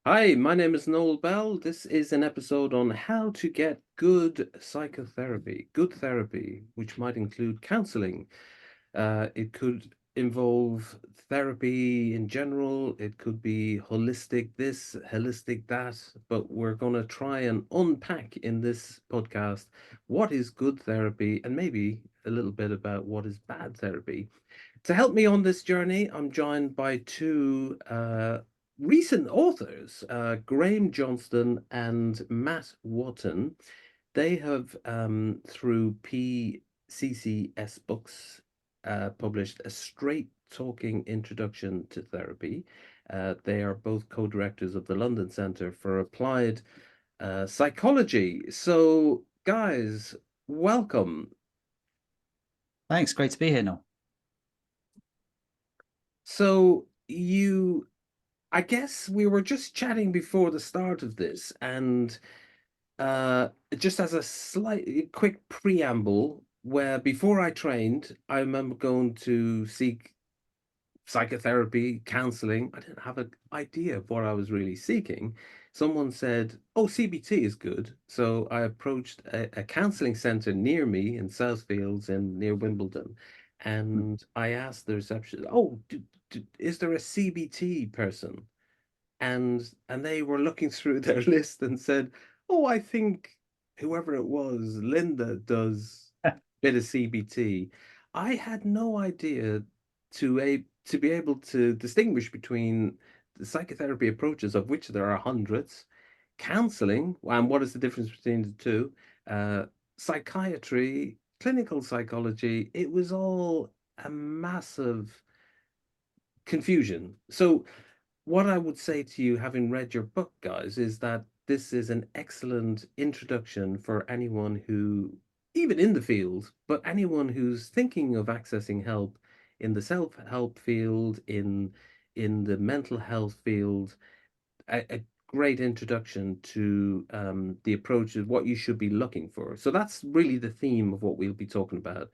Hi, my name is Noel Bell. This is an episode on how to get good psychotherapy, good therapy, which might include counseling. It could involve therapy in general. It could be holistic this, holistic that, but we're going to try and unpack in this podcast what is good therapy and maybe a little bit about what is bad therapy. To help me on this journey, I'm joined by two recent authors, Graham Johnston and Matt Wotton. They have, through PCCS Books, published a straight talking introduction to therapy. They are both co-directors of the London Centre for Applied Psychology. So, guys, welcome. Thanks. Great to be here, Noel. So, I guess we were just chatting before the start of this, and just as a slight quick preamble, where before I trained, I remember going to seek psychotherapy, counseling. I didn't have an idea of what I was really seeking. Someone said, "Oh, CBT is good." So I approached a counseling center near me in Southfields and near Wimbledon. And I asked the receptionist, "Oh, is there a CBT person?" And they were looking through their list and said, "Oh, I think whoever it was, Linda does bit of CBT." I had no idea to be able to distinguish between the psychotherapy approaches, of which there are hundreds, counseling, and what is the difference between the two, uh, psychiatry, clinical psychology. It was all a massive confusion. So what I would say to you, having read your book, guys, is that this is an excellent introduction for anyone who, even in the field, but anyone who's thinking of accessing help in the self-help field, in the mental health field, a great introduction to the approach of what you should be looking for. So that's really the theme of what we'll be talking about.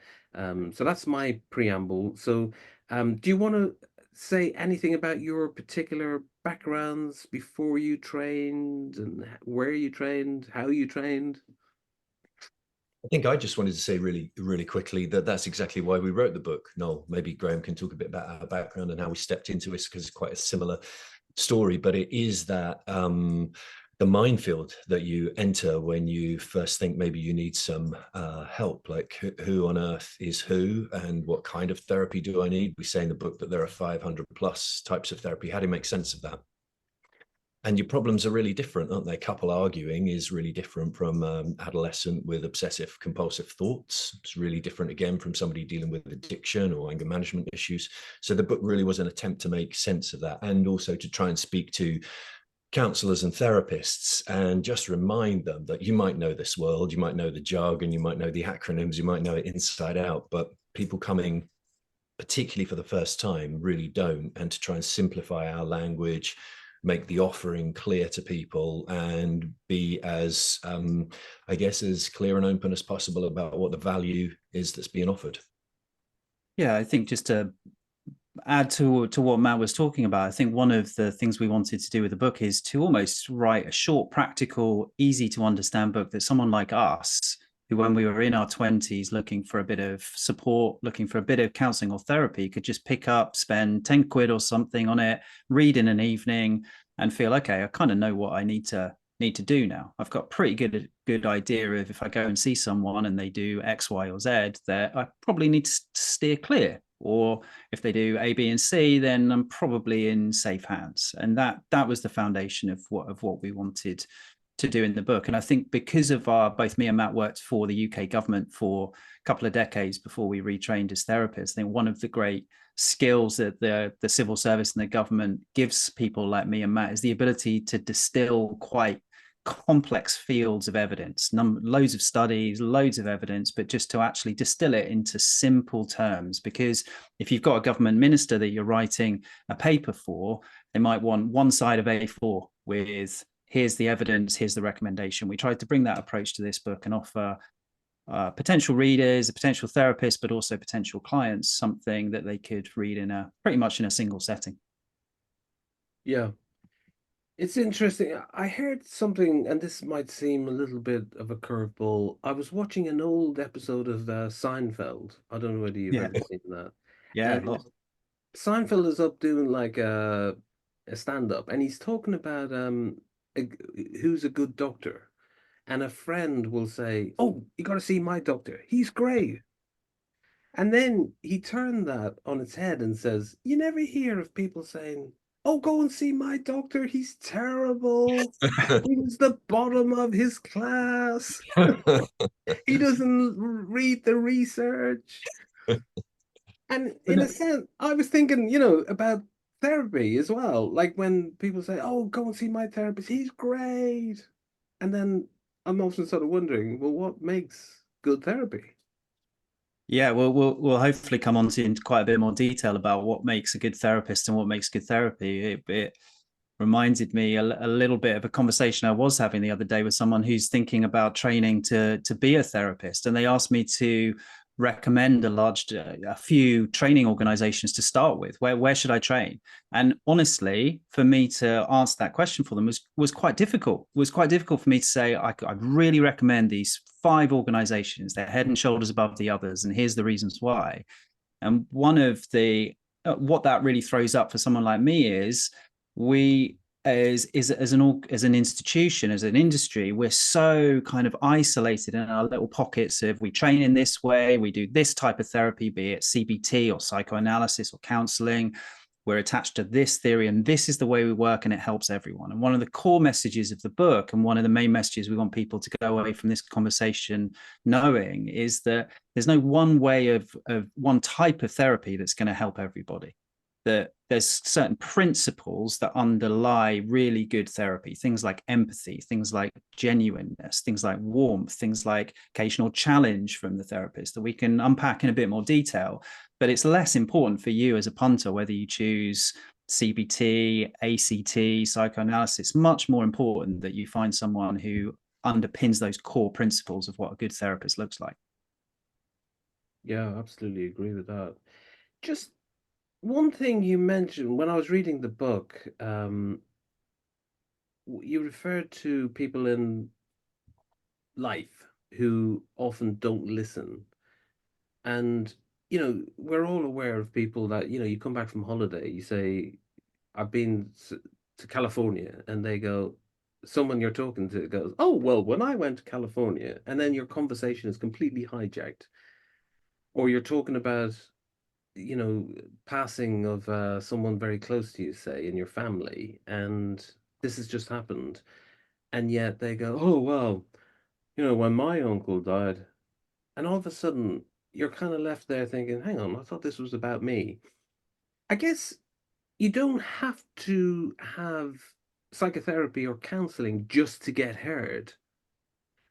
So that's my preamble. So do you want to say anything about your particular backgrounds before you trained and where you trained, how you trained? I think I just wanted to say really, really quickly that that's exactly why we wrote the book. Noel, maybe Graham can talk a bit about our background and how we stepped into this because it's quite a similar story, but it is that the minefield that you enter when you first think maybe you need some help, like who on earth is who and what kind of therapy do I need? We say in the book that there are 500 plus types of therapy. How do you make sense of that? And your problems are really different, aren't they? Couple arguing is really different from adolescent with obsessive compulsive thoughts. It's really different again from somebody dealing with addiction or anger management issues. So the book really was an attempt to make sense of that and also to try and speak to counselors and therapists and just remind them that you might know this world, you might know the jargon, you might know the acronyms, you might know it inside out, but people coming particularly for the first time really don't, and to try and simplify our language, make the offering clear to people and be as I guess as clear and open as possible about what the value is that's being offered. Yeah, I think just to add to what Matt was talking about, I think one of the things we wanted to do with the book is to almost write a short, practical, easy to understand book that someone like us, who when we were in our 20s looking for a bit of support, looking for a bit of counseling or therapy, could just pick up, spend 10 quid or something on it, read in an evening and feel, okay, I kind of know what I need to do now. I've got pretty good idea of if I go and see someone and they do X, Y, or Z, that I probably need to steer clear. Or if they do A, B, and C, then I'm probably in safe hands. And that was the foundation of what we wanted to do in the book. And I think because of both me and Matt worked for the UK government for a couple of decades before we retrained as therapists. I think one of the great skills that the civil service and the government gives people like me and Matt is the ability to distill quite complex fields of evidence, loads of studies, loads of evidence, but just to actually distill it into simple terms. Because if you've got a government minister that you're writing a paper for, they might want one side of A4 with here's the evidence, here's the recommendation. We tried to bring that approach to this book and offer potential readers, potential therapists, but also potential clients something that they could read in pretty much in a single setting. Yeah. It's interesting. I heard something, and this might seem a little bit of a curveball. I was watching an old episode of Seinfeld. I don't know whether you've Yeah, ever seen that. yeah, a And lot. Seinfeld is up doing like a stand-up, and he's talking about a, who's a good doctor. And a friend will say, "Oh, you got to see my doctor. He's great." And then he turned that on its head and says, "You never hear of people saying, 'Oh, go and see my doctor. He's terrible. He was the bottom of his class. He doesn't read the research.'" And But in a no, sense, I was thinking, about therapy as well. Like when people say, "Oh, go and see my therapist. He's great." And then I'm often sort of wondering, well, what makes good therapy? Yeah, well, we'll hopefully come on to into quite a bit more detail about what makes a good therapist and what makes good therapy. It reminded me a little bit of a conversation I was having the other day with someone who's thinking about training to be a therapist, and they asked me to recommend a few training organizations to start with. Where should I train? And honestly, for me to answer that question for them was quite difficult. It was quite difficult for me to say I'd really recommend these 5 organizations. They're head and shoulders above the others, and here's the reasons why. And one of the what that really throws up for someone like me is we as an institution, as an industry, we're so kind of isolated in our little pockets of we train in this way, we do this type of therapy, be it CBT or psychoanalysis or counseling. We're attached to this theory, and this is the way we work, and it helps everyone. And one of the core messages of the book, and one of the main messages we want people to go away from this conversation knowing, is that there's no one way of one type of therapy that's going to help everybody. That there's certain principles that underlie really good therapy, things like empathy, things like genuineness, things like warmth, things like occasional challenge from the therapist that we can unpack in a bit more detail. But it's less important for you as a punter whether you choose CBT, ACT, psychoanalysis. Much more important that you find someone who underpins those core principles of what a good therapist looks like. Yeah, absolutely agree with that. Just one thing you mentioned when I was reading the book, you referred to people in life who often don't listen. And, we're all aware of people that, you come back from holiday, you say, "I've been to California," and they go, someone you're talking to goes, "Oh, well, when I went to California," and then your conversation is completely hijacked. Or you're talking about, you know, passing of someone very close to you, say, in your family, and this has just happened. And yet they go, "Oh, well, when my uncle died," and all of a sudden you're kind of left there thinking, "Hang on, I thought this was about me." I guess you don't have to have psychotherapy or counseling just to get heard.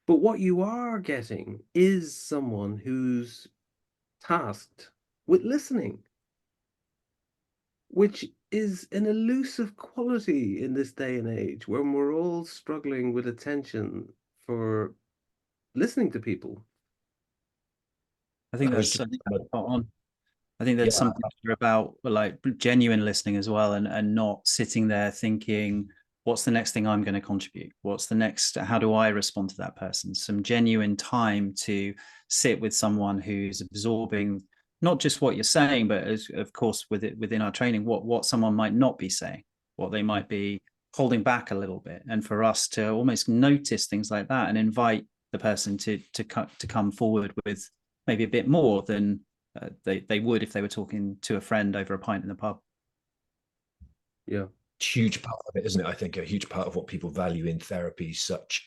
But what you are getting is someone who's tasked with listening, which is an elusive quality in this day and age when we're all struggling with attention for listening to people. I think I was that's just, something spot on. I think yeah, there's something about like genuine listening as well, and not sitting there thinking, what's the next thing I'm going to contribute? What's the next, how do I respond to that person? Some genuine time to sit with someone who's absorbing not just what you're saying, but as, of course, within our training, what someone might not be saying, what they might be holding back a little bit. And for us to almost notice things like that and invite the person to come forward with maybe a bit more than they would if they were talking to a friend over a pint in the pub. Yeah. huge part of it, isn't it? I think a huge part of what people value in therapy, such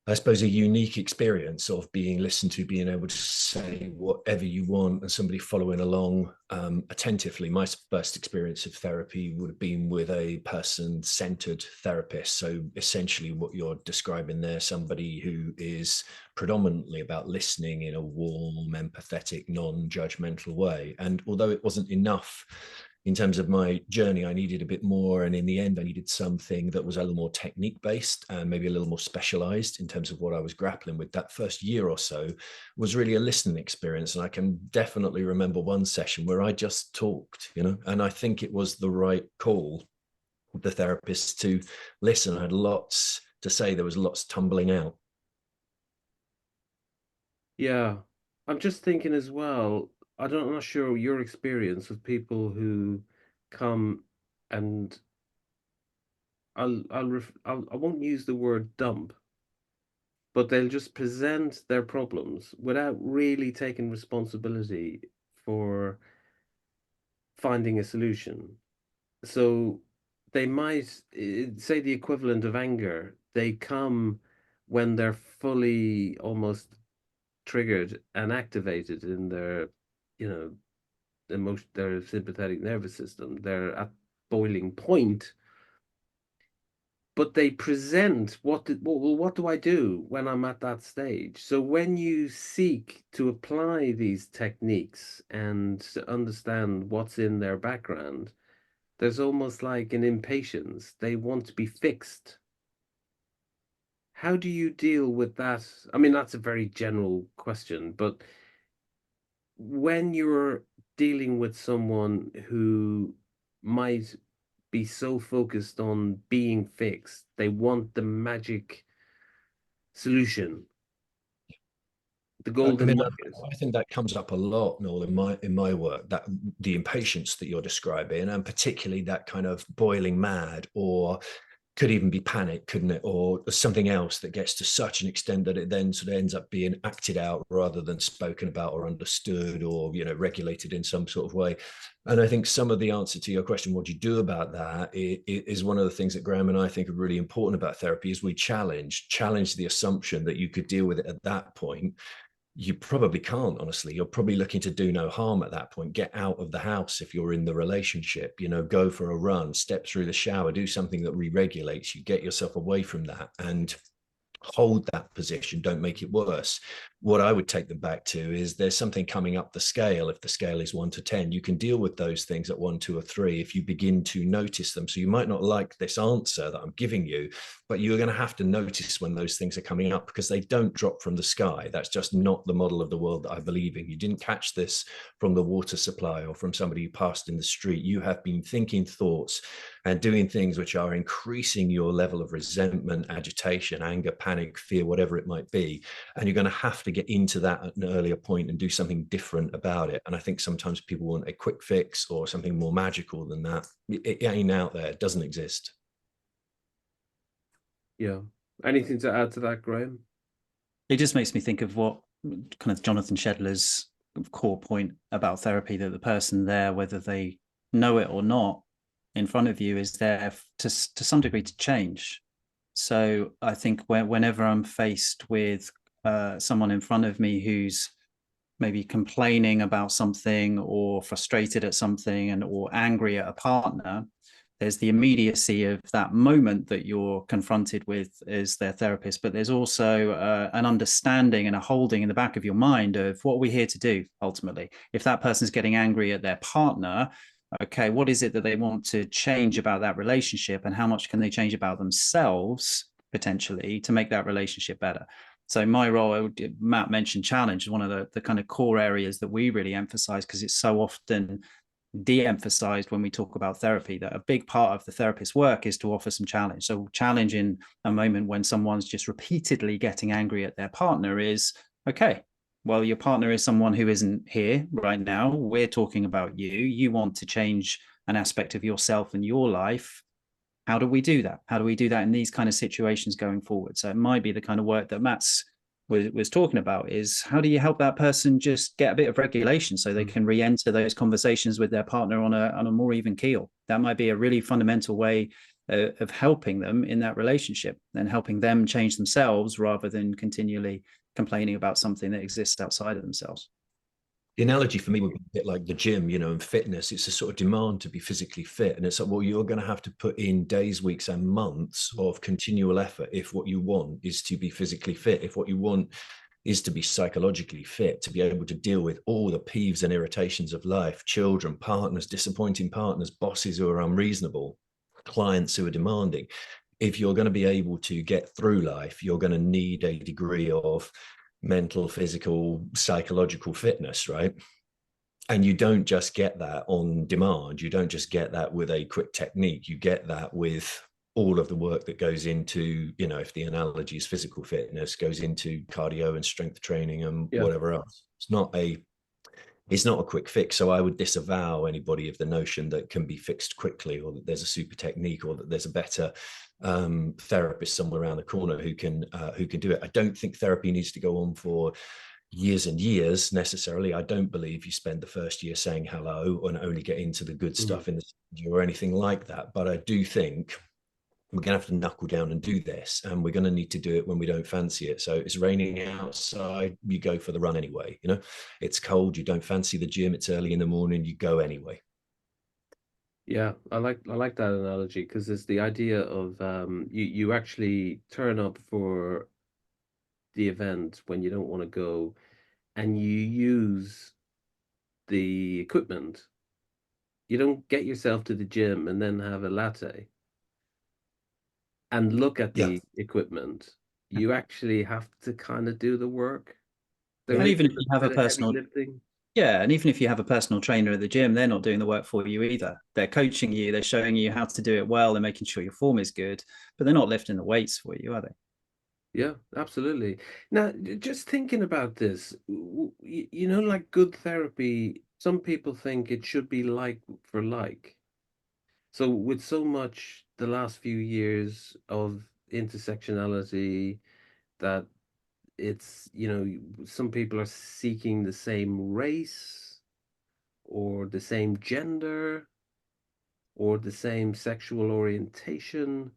I suppose, a unique experience of being listened to, being able to say whatever you want and somebody following along attentively. My first experience of therapy would have been with a person-centered therapist. So essentially what you're describing there, somebody who is predominantly about listening in a warm, empathetic, non-judgmental way. And although it wasn't enough in terms of my journey, I needed a bit more. And in the end, I needed something that was a little more technique based and maybe a little more specialized in terms of what I was grappling with. That first year or so was really a listening experience. And I can definitely remember one session where I just talked, and I think it was the right call the therapists to listen. I had lots to say. There was lots tumbling out. Yeah. I'm just thinking as well, I'm not sure your experience with people who come and I won't use the word dump, but they'll just present their problems without really taking responsibility for finding a solution. So they might say the equivalent of anger. They come when they're fully almost triggered and activated in their, you know, their sympathetic nervous system. They're at boiling point, but they present what do I do when I'm at that stage? So when you seek to apply these techniques and to understand what's in their background, there's almost like an impatience. They want to be fixed. How do you deal with that? I mean, that's a very general question, but when you're dealing with someone who might be so focused on being fixed, they want the magic solution, the I golden mean, nugget. I think that comes up a lot, Noel, in my work. That the impatience that you're describing, and particularly that kind of boiling mad, or could even be panic, couldn't it, or something else that gets to such an extent that it then sort of ends up being acted out rather than spoken about or understood, or regulated in some sort of way. And I think some of the answer to your question, what do you do about that, is one of the things that Graham and I think are really important about therapy. Is we challenge the assumption that you could deal with it at that point. You probably can't, honestly. You're probably looking to do no harm at that point. Get out of the house if you're in the relationship, go for a run, step through the shower, do something that re-regulates you, get yourself away from that, and hold that position. Don't make it worse. What I would take them back to is there's something coming up the scale. If the scale is 1 to 10, you can deal with those things at 1, 2, or 3 if you begin to notice them. So you might not like this answer that I'm giving you, but you're going to have to notice when those things are coming up, because they don't drop from the sky. That's just not the model of the world that I believe in. You didn't catch this from the water supply or from somebody who passed in the street. You have been thinking thoughts and doing things which are increasing your level of resentment, agitation, anger, panic, fear, whatever it might be. And you're going to have to get into that at an earlier point and do something different about it. And I think sometimes people want a quick fix or something more magical than that. It ain't out there. It doesn't exist. Yeah. Anything to add to that, Graham? It just makes me think of what kind of Jonathan Shedler's core point about therapy, that the person there, whether they know it or not, in front of you is there to some degree to change. So I think whenever I'm faced with someone in front of me who's maybe complaining about something or frustrated at something or angry at a partner, there's the immediacy of that moment that you're confronted with as their therapist, but there's also an understanding and a holding in the back of your mind of what we're here to do ultimately. If that person's getting angry at their partner, okay, what is it that they want to change about that relationship, and how much can they change about themselves potentially to make that relationship better? So my role, Matt mentioned challenge, one of the kind of core areas that we really emphasize, because it's so often de-emphasized when we talk about therapy, that a big part of the therapist's work is to offer some challenge. So challenge in a moment when someone's just repeatedly getting angry at their partner is, okay, well, your partner is someone who isn't here right now. We're talking about you. You want to change an aspect of yourself and your life. How do we do that? How do we do that in these kind of situations going forward? So it might be the kind of work that Matt's was talking about, is how do you help that person just get a bit of regulation so they can re-enter those conversations with their partner on a more even keel? That might be a really fundamental way of helping them in that relationship and helping them change themselves rather than continually complaining about something that exists outside of themselves. The analogy for me would be a bit like the gym, and fitness. It's a sort of demand to be physically fit. And it's like, well, you're going to have to put in days, weeks, and months of continual effort if what you want is to be physically fit. If what you want is to be psychologically fit, to be able to deal with all the peeves and irritations of life, children, partners, disappointing partners, bosses who are unreasonable, clients who are demanding. If you're going to be able to get through life, you're going to need a degree of mental, physical, psychological fitness, right? And you don't just get that on demand. You don't just get that with a quick technique. You get that with all of the work that goes into, you know, if the analogy is physical fitness, goes into cardio and strength training and whatever else. It's not a quick fix. So I would disavow anybody of the notion that can be fixed quickly, or that there's a super technique, or that there's a better therapist somewhere around the corner who can do it. I don't think therapy needs to go on for years and years necessarily. I don't believe you spend the first year saying hello and only get into the good stuff in the studio or anything like that. But I do think we're going to have to knuckle down and do this, and we're going to need to do it when we don't fancy it. So it's raining outside, you go for the run anyway. You know, it's cold, you don't fancy the gym, it's early in the morning, you go anyway. Yeah, I like that analogy, because it's the idea of you actually turn up for the event when you don't want to go, and you use the equipment. You don't get yourself to the gym and then have a latte and look at Yeah. the equipment. You actually have to kind of do the work. There And is even if a you have a bit of heavy personal, lifting. yeah, and even if you have a personal trainer at the gym, they're not doing the work for you either. They're coaching you, they're showing you how to do it well, they're making sure your form is good, but they're not lifting the weights for you, are they? Yeah, absolutely. Now, just thinking about this, you know, like good therapy, some people think it should be like for like. So with so much the last few years of intersectionality, that it's, you know, some people are seeking the same race or the same gender or the same sexual orientation.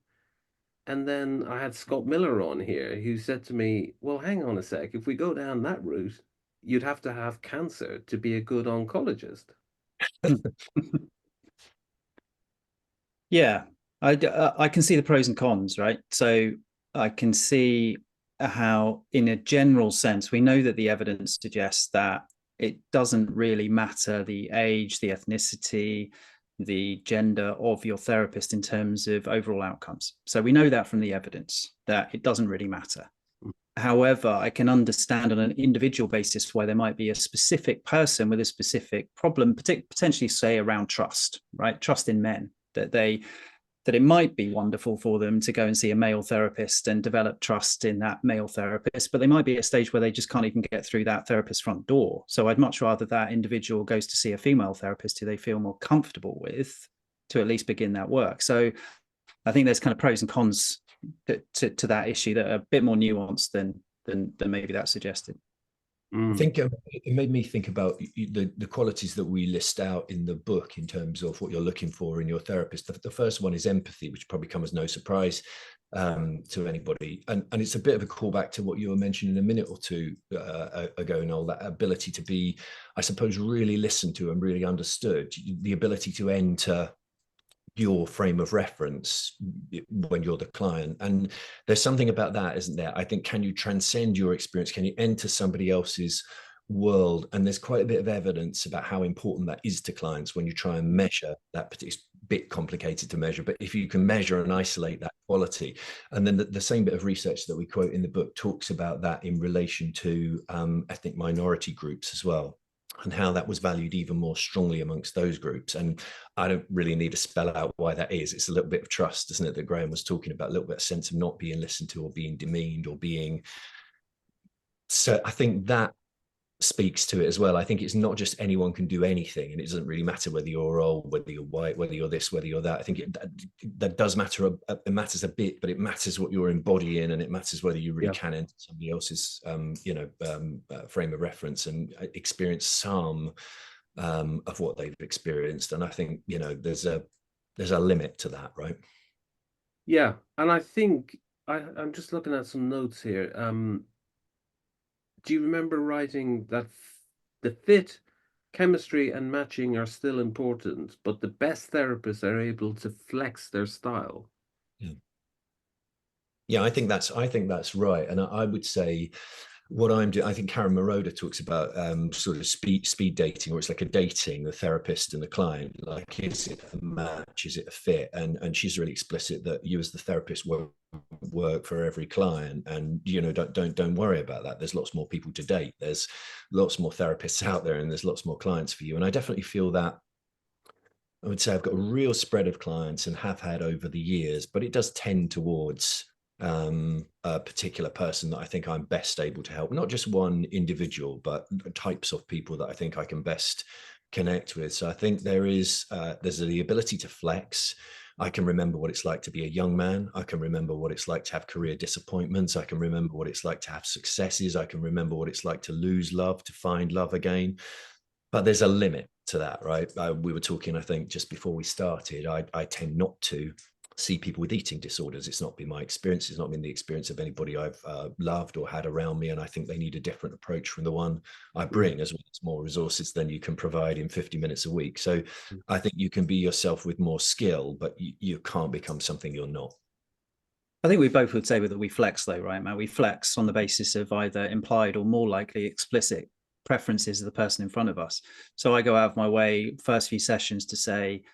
And then I had Scott Miller on here who said to me, well, hang on a sec, if we go down that route, you'd have to have cancer to be a good oncologist. Yeah, I can see the pros and cons, right? So I can see how, in a general sense, we know that the evidence suggests that it doesn't really matter the age, the ethnicity, the gender of your therapist in terms of overall outcomes. So we know that from the evidence that it doesn't really matter. However, I can understand on an individual basis why there might be a specific person with a specific problem, potentially say around trust, right? Trust in men, that it might be wonderful for them to go and see a male therapist and develop trust in that male therapist, but they might be at a stage where they just can't even get through that therapist's front door. So I'd much rather that individual goes to see a female therapist who they feel more comfortable with to at least begin that work. So I think there's kind of pros and cons to that issue that are a bit more nuanced than maybe that suggested. I think it made me think about the qualities that we list out in the book in terms of what you're looking for in your therapist. The first one is empathy, which probably comes as no surprise to anybody. And it's a bit of a callback to what you were mentioning a minute or two ago, Noel, that ability to be, I suppose, really listened to and really understood, the ability to enter your frame of reference when you're the client. And there's something about that, isn't there? I think, can you transcend your experience? Can you enter somebody else's world? And there's quite a bit of evidence about how important that is to clients when you try and measure that. It's a bit complicated to measure, but if you can measure and isolate that quality. And then the same bit of research that we quote in the book talks about that in relation to ethnic minority groups as well, and how that was valued even more strongly amongst those groups. And I don't really need to spell out why that is. It's a little bit of trust, isn't it, that Graham was talking about, a little bit of sense of not being listened to or being demeaned or being. So I think that speaks to it as well. I think it's not just anyone can do anything, and it doesn't really matter whether you're old, whether you're white, whether you're this, whether you're that. I think that does matter. It matters a bit, but it matters what you're embodying, and it matters whether you really can enter somebody else's frame of reference and experience some of what they've experienced. And I think, you know, there's a limit to that, right? Yeah, and I think I'm just looking at some notes here. Do you remember writing that the fit, chemistry, and matching are still important, but the best therapists are able to flex their style? Yeah, I think that's right. And I would say what I'm doing, I think Karen Moroder talks about sort of speed dating, or it's like a dating, the therapist and the client. Like, is it a match? Is it a fit? And she's really explicit that you as the therapist won't work for every client, and don't worry about that. There's lots more people to date, there's lots more therapists out there, and there's lots more clients for you. And I definitely feel that. I would say I've got a real spread of clients and have had over the years, but it does tend towards a particular person that I think I'm best able to help. Not just one individual, but types of people that I think I can best connect with. So I think there's the ability to flex. I can remember what it's like to be a young man. I can remember what it's like to have career disappointments. I can remember what it's like to have successes. I can remember what it's like to lose love, to find love again. But there's a limit to that, right? We were talking, I think, just before we started, I tend not to see people with eating disorders. It's not been my experience. It's not been the experience of anybody I've loved or had around me. And I think they need a different approach from the one I bring, as well as more resources than you can provide in 50 minutes a week. So I think you can be yourself with more skill, but you can't become something you're not. I think we both would say that we flex, though, right, Matt? We flex on the basis of either implied or more likely explicit preferences of the person in front of us. So I go out of my way first few sessions to say,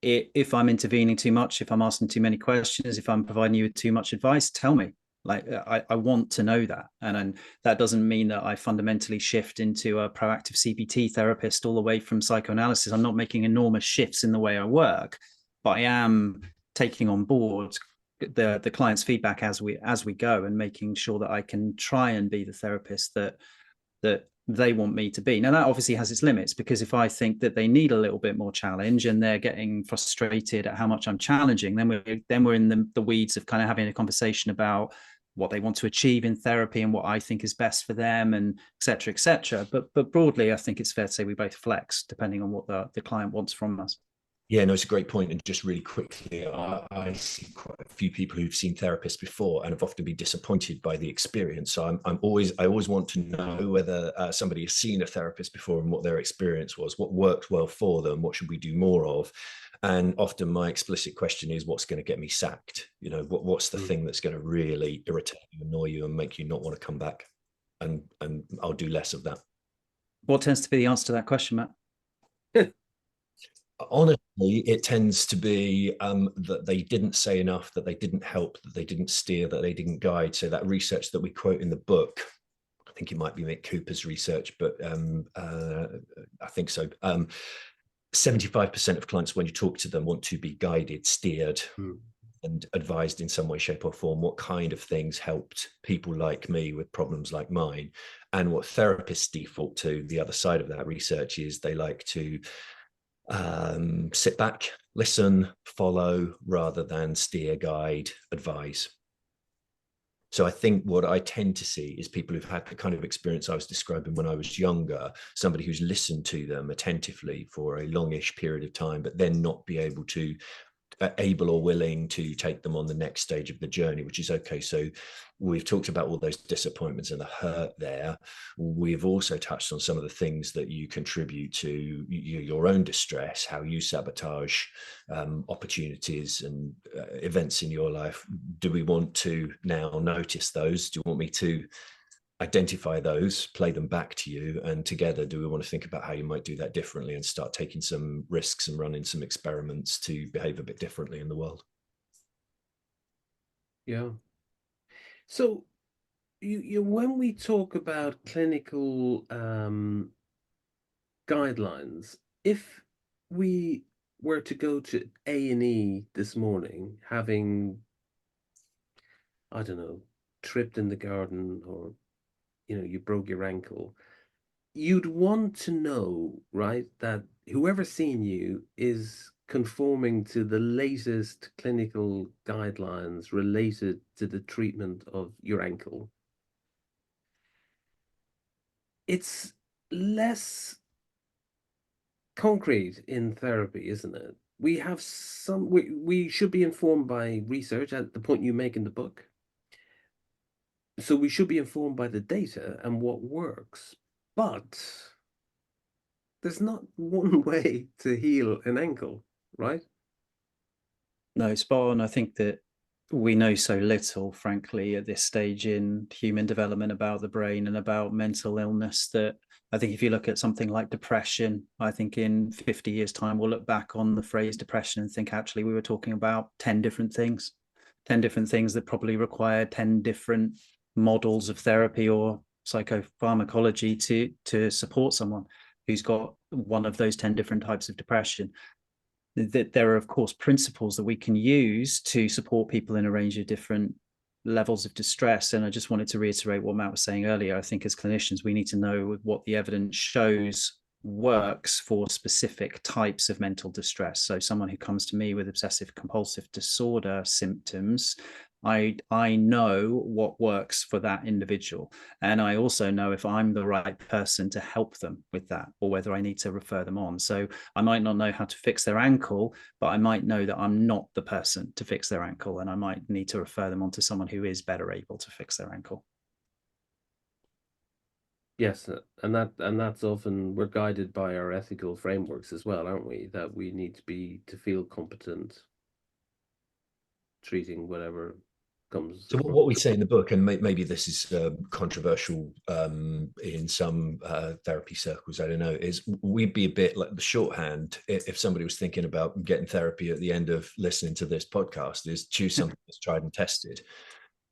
if I'm intervening too much, if I'm asking too many questions, if I'm providing you with too much advice, tell me. Like, I want to know that. And that doesn't mean that I fundamentally shift into a proactive CBT therapist all the way from psychoanalysis. I'm not making enormous shifts in the way I work, but I am taking on board the client's feedback as we go, and making sure that I can try and be the therapist that they want me to be. Now, that obviously has its limits, because if I think that they need a little bit more challenge and they're getting frustrated at how much I'm challenging, then we're in the weeds of kind of having a conversation about what they want to achieve in therapy and what I think is best for them, and et cetera, et cetera. But broadly, I think it's fair to say we both flex depending on what the client wants from us. Yeah, no, it's a great point. And just really quickly, I see quite a few people who've seen therapists before and have often been disappointed by the experience. So I always want to know whether somebody has seen a therapist before and what their experience was, what worked well for them, what should we do more of. And often my explicit question is, what's going to get me sacked? What's the thing that's going to really irritate you, annoy you, and make you not want to come back? And I'll do less of that. What tends to be the answer to that question, Matt? Honestly, it tends to be that they didn't say enough, that they didn't help, that they didn't steer, that they didn't guide. So that research that we quote in the book, I think it might be Mick Cooper's research, but I think so. 75% of clients, when you talk to them, want to be guided, steered, and advised in some way, shape, or form. What kind of things helped people like me with problems like mine? And what therapists default to, the other side of that research, is they like to sit back, listen, follow, rather than steer, guide, advise. So I think what I tend to see is people who've had the kind of experience I was describing when I was younger, somebody who's listened to them attentively for a longish period of time, but then not be able or willing to take them on the next stage of the journey, which is okay. So we've talked about all those disappointments and the hurt there. We've also touched on some of the things that you contribute to your own distress, how you sabotage opportunities and events in your life. Do we want to now notice those? Do you want me to identify those, play them back to you, and together, do we want to think about how you might do that differently and start taking some risks and running some experiments to behave a bit differently in the world? Yeah. So you when we talk about clinical guidelines, if we were to go to A&E this morning, having, I don't know, tripped in the garden, or you broke your ankle, you'd want to know, right, that whoever's seeing you is conforming to the latest clinical guidelines related to the treatment of your ankle. It's less concrete in therapy, isn't it? We should be informed by research at the point you make in the book. So we should be informed by the data and what works. But there's not one way to heal an ankle, right? No, spot on. I think that we know so little, frankly, at this stage in human development about the brain and about mental illness, that I think if you look at something like depression, I think in 50 years' time, we'll look back on the phrase depression and think, actually, we were talking about 10 different things. 10 different things that probably require 10 different models of therapy or psychopharmacology to support someone who's got one of those 10 different types of depression. That there are, of course, principles that we can use to support people in a range of different levels of distress. And I just wanted to reiterate what Matt was saying earlier. I think as clinicians, we need to know what the evidence shows works for specific types of mental distress. So someone who comes to me with obsessive compulsive disorder symptoms, I know what works for that individual. And I also know if I'm the right person to help them with that, or whether I need to refer them on. So I might not know how to fix their ankle, but I might know that I'm not the person to fix their ankle, and I might need to refer them on to someone who is better able to fix their ankle. Yes, and that's often, we're guided by our ethical frameworks as well, aren't we? That we need to feel competent treating whatever comes. So what we say in the book, and maybe this is controversial in some therapy circles, I don't know, is we'd be a bit like the shorthand if somebody was thinking about getting therapy at the end of listening to this podcast, is choose something that's tried and tested.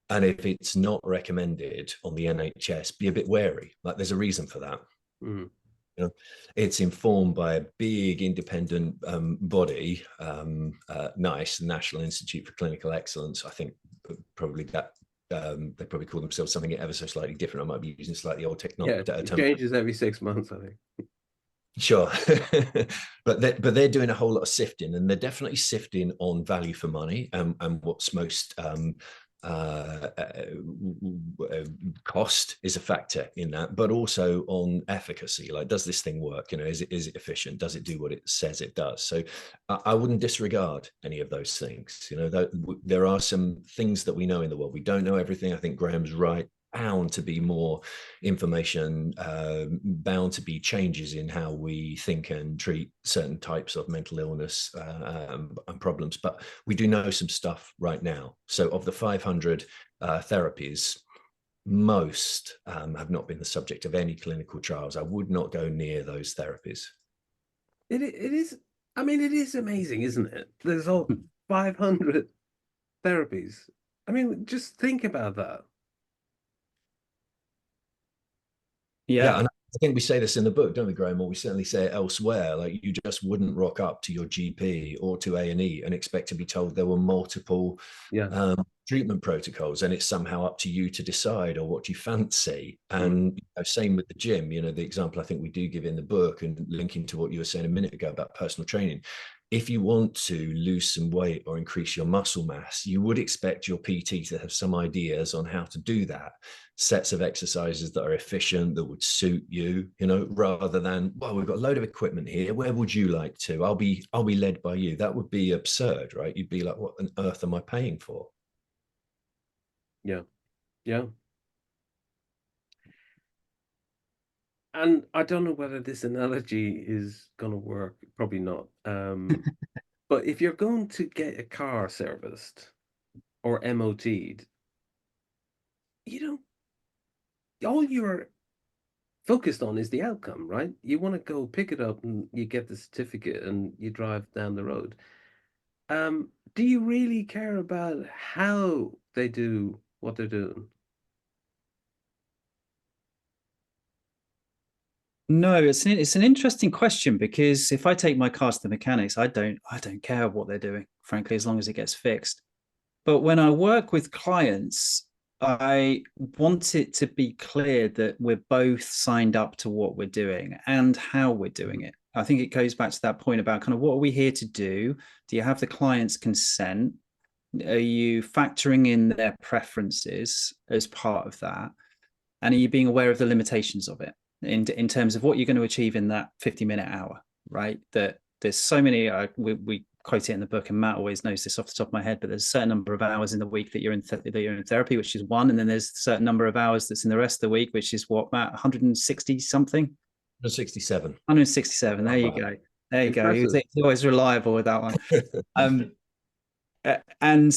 And if it's not recommended on the NHS, be a bit wary. Like there's a reason for that. Mm. You know, it's informed by a big independent body, NICE, the National Institute for Clinical Excellence. I think probably that they probably call themselves something ever so slightly different. I might be using slightly old technology. Yeah, it changes every 6 months, I think. Sure, but they're doing a whole lot of sifting, and they're definitely sifting on value for money and what's most cost is a factor in that, but also on efficacy. Like, does this thing work? You know, is it efficient? Does it do what it says it does? So I wouldn't disregard any of those things. You know, there are some things that we know in the world. We don't know everything. I think Graham's right. Bound to be more information, bound to be changes in how we think and treat certain types of mental illness and problems. But we do know some stuff right now. So of the 500 therapies, most have not been the subject of any clinical trials. I would not go near those therapies. It is, I mean, it is amazing, isn't it? There's all 500 therapies. I mean, just think about that. Yeah, and I think we say this in the book, don't we, Graham? Or we certainly say it elsewhere. Like, you just wouldn't rock up to your GP or to A&E and expect to be told there were multiple treatment protocols, and it's somehow up to you to decide or what you fancy. And you know, same with the gym. You know, the example I think we do give in the book, and linking to what you were saying a minute ago about personal training. If you want to lose some weight or increase your muscle mass, you would expect your PT to have some ideas on how to do that. Sets of exercises that are efficient, that would suit you, you know, rather than, well, we've got a load of equipment here. Where would you like to? I'll be led by you. That would be absurd, right? You'd be like, what on earth am I paying for? Yeah. Yeah. And I don't know whether this analogy is going to work. Probably not. But if you're going to get a car serviced or MOT'd, you don't, all you're focused on is the outcome, right? You want to go pick it up and you get the certificate and you drive down the road. Do you really care about how they do what they're doing? No, it's an interesting question, because if I take my car to the mechanics, I don't care what they're doing, frankly, as long as it gets fixed. But when I work with clients, I want it to be clear that we're both signed up to what we're doing and how we're doing it. I think it goes back to that point about kind of, what are we here to do? Do you have the client's consent? Are you factoring in their preferences as part of that? And are you being aware of the limitations of it in terms of what you're going to achieve in that 50-minute hour, right? That there's so many, we quote it in the book, and Matt always knows this off the top of my head, but there's a certain number of hours in the week that you're in therapy, which is one. And then there's a certain number of hours that's in the rest of the week, which is what, Matt, 160 something? 167. 167. There you go. There you go. He's always reliable with that one. And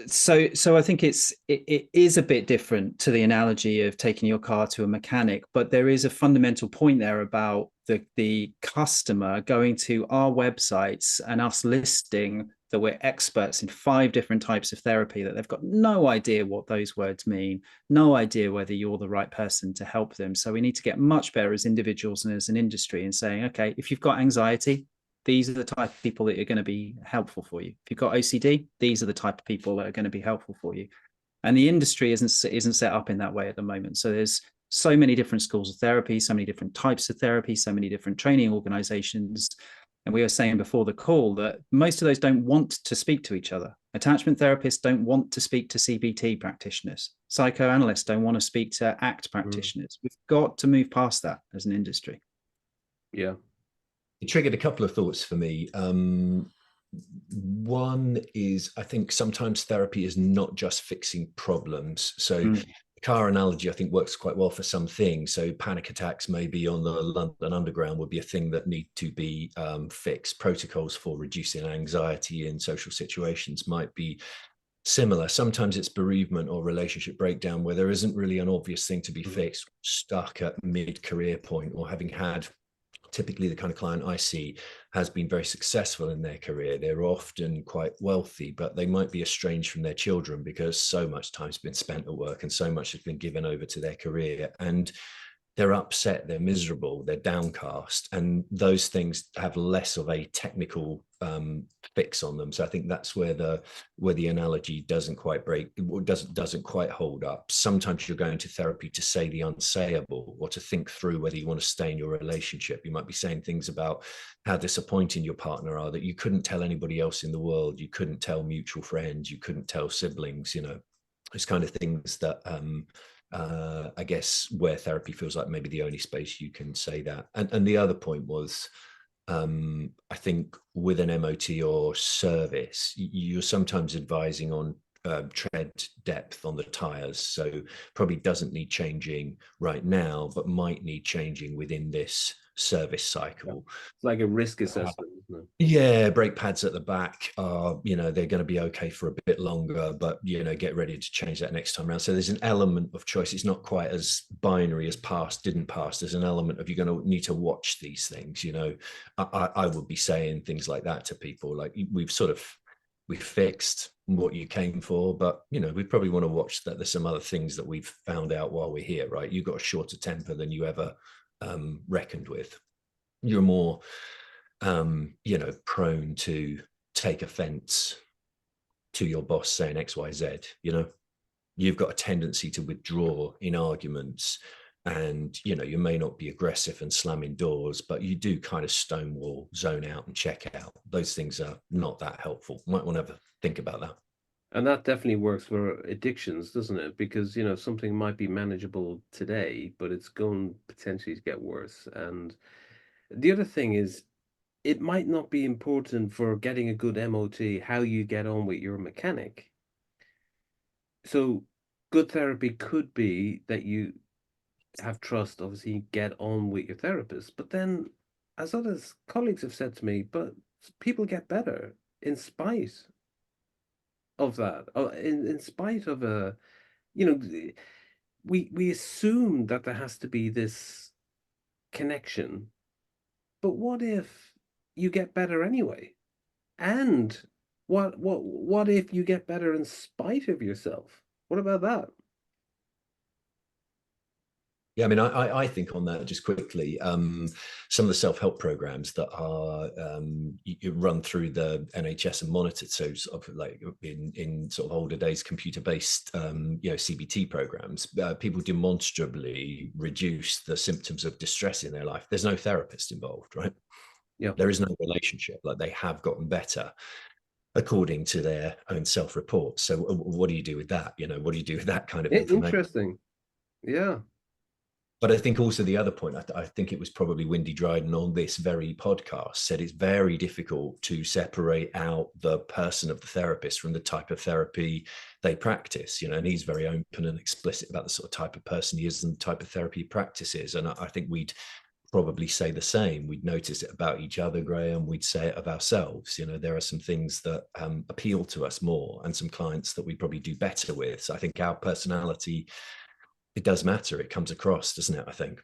so I think it is a bit different to the analogy of taking your car to a mechanic, but there is a fundamental point there about the customer going to our websites and us listing that we're experts in 5 different types of therapy, that they've got no idea what those words mean, no idea whether you're the right person to help them. So we need to get much better as individuals and as an industry in saying, okay, if you've got anxiety, these are the type of people that are going to be helpful for you. If you've got OCD, these are the type of people that are going to be helpful for you. And the industry isn't set up in that way at the moment. So there's so many different schools of therapy, so many different types of therapy, so many different training organizations. And we were saying before the call that most of those don't want to speak to each other. Attachment therapists don't want to speak to CBT practitioners. Psychoanalysts don't want to speak to ACT practitioners. We've got to move past that as an industry. Yeah. It triggered a couple of thoughts for me. One is, I think sometimes therapy is not just fixing problems. So the car analogy, I think, works quite well for some things. So panic attacks maybe on the London Underground would be a thing that need to be fixed. Protocols for reducing anxiety in social situations might be similar. Sometimes it's bereavement or relationship breakdown where there isn't really an obvious thing to be fixed, stuck at mid-career point, or having had, typically the kind of client I see has been very successful in their career. They're often quite wealthy, but they might be estranged from their children because so much time's been spent at work and so much has been given over to their career. And they're upset, they're miserable, they're downcast, and those things have less of a technical fix on them. So I think that's where the analogy doesn't quite break, or doesn't quite hold up. Sometimes you're going to therapy to say the unsayable, or to think through whether you want to stay in your relationship. You might be saying things about how disappointing your partner are that you couldn't tell anybody else in the world. You couldn't tell mutual friends, you couldn't tell siblings, you know, those kind of things that I guess where therapy feels like maybe the only space you can say that. And the other point was, I think with an MOT or service, you're sometimes advising on tread depth on the tires. So probably doesn't need changing right now, but might need changing within this service cycle. It's like a risk assessment, isn't it? Yeah, brake pads at the back are, you know, they're going to be okay for a bit longer, but, you know, get ready to change that next time around. So there's an element of choice. It's not quite as binary as passed, didn't pass. There's an element of you're going to need to watch these things, you know. I would be saying things like that to people, like we've fixed what you came for, but, you know, we probably want to watch that there's some other things that we've found out while we're here, right? You've got a shorter temper than you ever reckoned with. You're more you know, prone to take offense to your boss saying XYZ, you know. You've got a tendency to withdraw in arguments, and, you know, you may not be aggressive and slamming doors, but you do kind of stonewall, zone out and check out. Those things are not that helpful. Might want to have a think about that. And that definitely works for addictions, doesn't it? Because, you know, something might be manageable today, but it's going potentially to get worse. And the other thing is, it might not be important for getting a good MOT how you get on with your mechanic. So good therapy could be that you have trust, obviously you get on with your therapist. But then, as others colleagues have said to me, but people get better in spite of that. In spite of a, you know, we assume that there has to be this connection. But what if you get better anyway? And what if you get better in spite of yourself? What about that? Yeah, I mean, I think on that just quickly, some of the self-help programs that are you run through the NHS and monitored, so sort of like in sort of older days, computer-based, you know, CBT programs, people demonstrably reduce the symptoms of distress in their life. There's no therapist involved, right? Yeah. There is no relationship. Like, they have gotten better according to their own self-report. So what do you do with that? You know, what do you do with that kind of information? Interesting. Yeah. But I think also the other point, I think it was probably Windy Dryden on this very podcast, said it's very difficult to separate out the person of the therapist from the type of therapy they practice, you know, and he's very open and explicit about the sort of type of person he is and the type of therapy he practices. And I think we'd probably say the same. We'd notice it about each other, Graham. We'd say it of ourselves. You know, there are some things that appeal to us more and some clients that we probably do better with. So I think our personality, it does matter. It comes across, doesn't it? I think.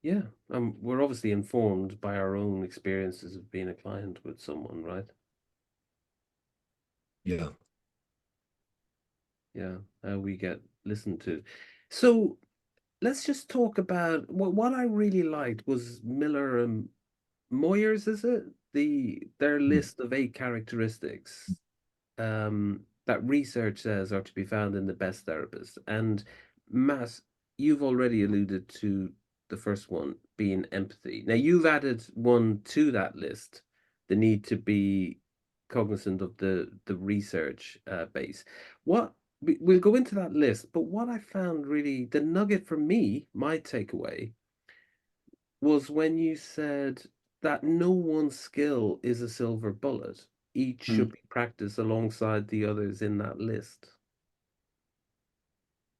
Yeah. We're obviously informed by our own experiences of being a client with someone, right? Yeah. Yeah, how we get listened to. So let's just talk about what I really liked was Miller and Moyers, is it? Their Mm. list of 8 characteristics that research says are to be found in the best therapist. And Matt, you've already alluded to the first one being empathy. Now you've added one to that list, the need to be cognizant of the research base. What we'll go into that list, but what I found really the nugget for me, my takeaway, was when you said that no one skill is a silver bullet. Each should Mm. be practiced alongside the others in that list.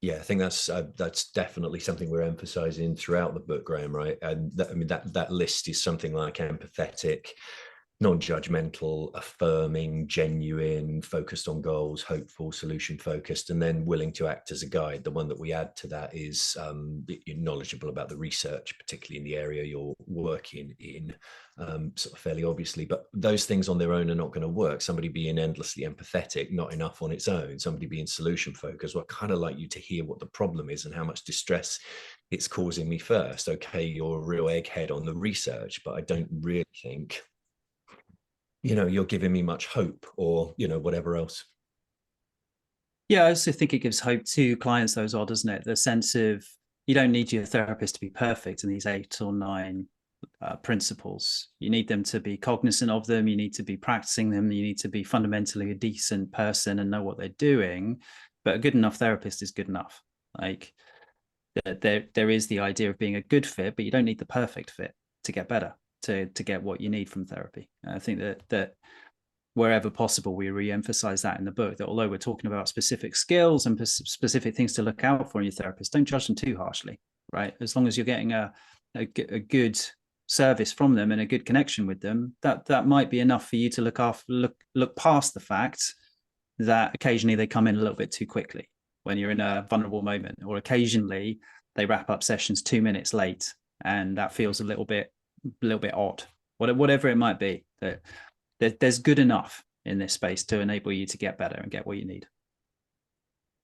Yeah, I think that's definitely something we're emphasizing throughout the book, Graham. Right, and I mean that list is something like empathetic, non-judgmental, affirming, genuine, focused on goals, hopeful, solution focused, and then willing to act as a guide. The one that we add to that is knowledgeable about the research, particularly in the area you're working in, sort of fairly obviously. But those things on their own are not going to work. Somebody being endlessly empathetic, not enough on its own. Somebody being solution focused, well, I kind of like you to hear what the problem is and how much distress it's causing me first. Okay, you're a real egghead on the research, but I don't really think you're giving me much hope or, whatever else. Yeah, I also think it gives hope to clients, though, as well, doesn't it? The sense of you don't need your therapist to be perfect in these 8 or 9 principles. You need them to be cognizant of them. You need to be practicing them. You need to be fundamentally a decent person and know what they're doing. But a good enough therapist is good enough. Like there is the idea of being a good fit, but you don't need the perfect fit to get better, to get what you need from therapy. And I think that wherever possible, we re-emphasize that in the book, that although we're talking about specific skills and specific things to look out for in your therapist, don't judge them too harshly, right? As long as you're getting a good service from them and a good connection with them, that might be enough for you to look past the fact that occasionally they come in a little bit too quickly when you're in a vulnerable moment, or occasionally they wrap up sessions 2 minutes late, and that feels a little bit odd. Whatever it might be, that there's good enough in this space to enable you to get better and get what you need.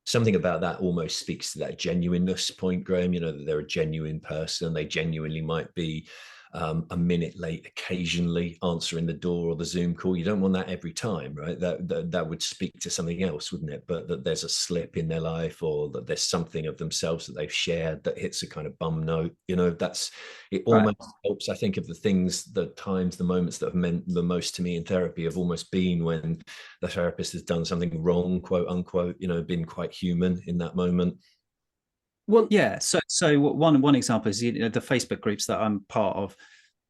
Something about that almost speaks to that genuineness point, Graham, that they're a genuine person. They genuinely might be a minute late occasionally answering the door or the Zoom call. You don't want that every time, right? That would speak to something else, wouldn't it? But that there's a slip in their life, or that there's something of themselves that they've shared that hits a kind of bum note. That's it. Almost Right. helps. I think of the things, the times, the moments that have meant the most to me in therapy have almost been when the therapist has done something wrong, quote unquote, been quite human in that moment. Well, Yeah. So one example is the Facebook groups that I'm part of,